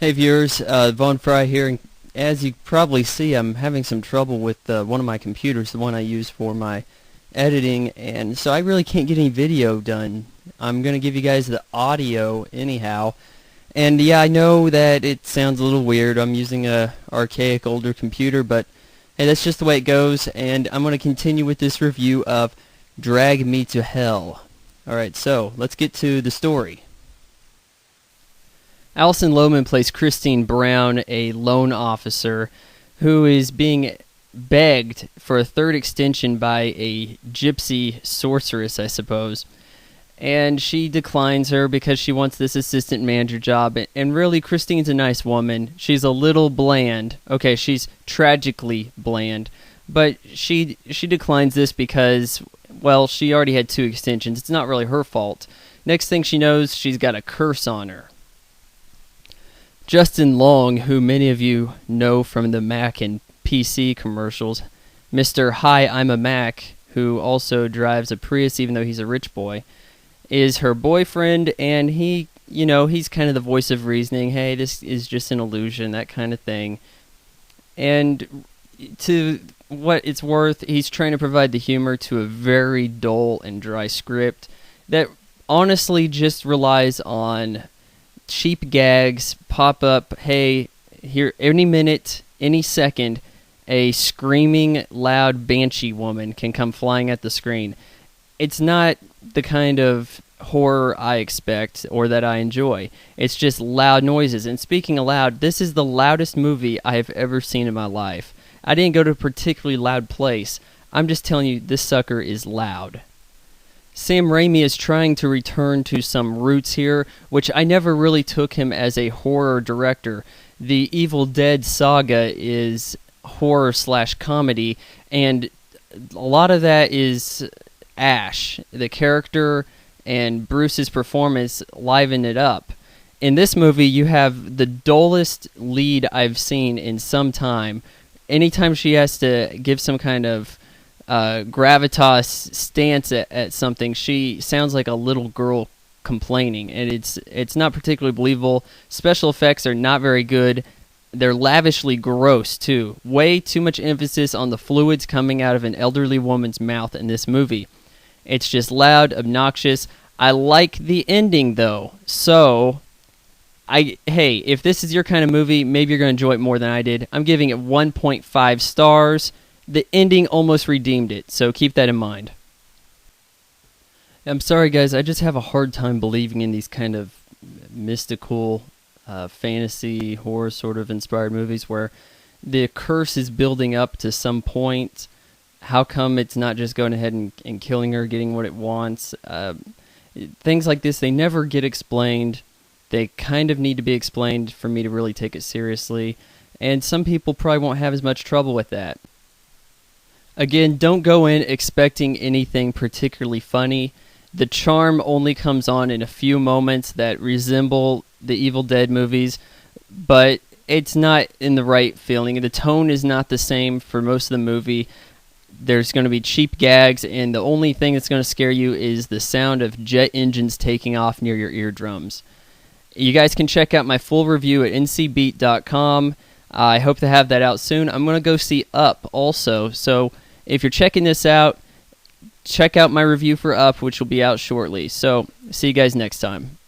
Hey viewers, Von Fry here, and as you probably see, I'm having some trouble with one of my computers, the one I use for my editing, and so I really can't get any video done. I'm going to give you guys the audio anyhow, and yeah, I know that it sounds a little weird. I'm using a archaic older computer, but hey, that's just the way it goes, and I'm going to continue with this review of Drag Me to Hell. Alright, so let's get to the story. Alison Lohman plays Christine Brown, a loan officer who is being begged for a third extension by a gypsy sorceress, I suppose. And she declines her because she wants this assistant manager job. And really, Christine's a nice woman. She's a little bland. Okay, she's tragically bland. But she declines this because, well, she already had 2 extensions. It's not really her fault. Next thing she knows, she's got a curse on her. Justin Long, who many of you know from the Mac and PC commercials, Mr. Hi, I'm a Mac, who also drives a Prius even though he's a rich boy, is her boyfriend, and he's kind of the voice of reasoning. Hey, this is just an illusion, that kind of thing. And to what it's worth, he's trying to provide the humor to a very dull and dry script that honestly just relies on cheap gags pop up. Hey, here, any minute, any second, a screaming, loud banshee woman can come flying at the screen. It's not the kind of horror I expect or that I enjoy. It's just loud noises. And speaking of loud, this is the loudest movie I have ever seen in my life. I didn't go to a particularly loud place. I'm just telling you, this sucker is loud. Sam Raimi is trying to return to some roots here, which I never really took him as a horror director. The Evil Dead saga is horror/comedy, and a lot of that is Ash, the character, and Bruce's performance liven it up. In this movie, you have the dullest lead I've seen in some time. Anytime she has to give some kind of gravitas stance at something, she sounds like a little girl complaining, and it's not particularly believable. Special effects are not very good. They're lavishly gross too. Way too much emphasis on the fluids coming out of an elderly woman's mouth in this movie. It's just loud, obnoxious. I like the ending though, so hey, if this is your kind of movie, maybe you're going to enjoy it more than I did. I'm giving it 1.5 stars. The ending almost redeemed it, so keep that in mind. I'm sorry, guys, I just have a hard time believing in these kind of mystical, fantasy, horror sort of inspired movies where the curse is building up to some point. How come it's not just going ahead and killing her, getting what it wants? Things like this, they never get explained. They kind of need to be explained for me to really take it seriously, and some people probably won't have as much trouble with that. Again, don't go in expecting anything particularly funny. The charm only comes on in a few moments that resemble the Evil Dead movies, but it's not in the right feeling. The tone is not the same for most of the movie. There's going to be cheap gags, and the only thing that's going to scare you is the sound of jet engines taking off near your eardrums. You guys can check out my full review at ncbeat.com. I hope to have that out soon. I'm going to go see Up also, so if you're checking this out, check out my review for Up, which will be out shortly. So, see you guys next time.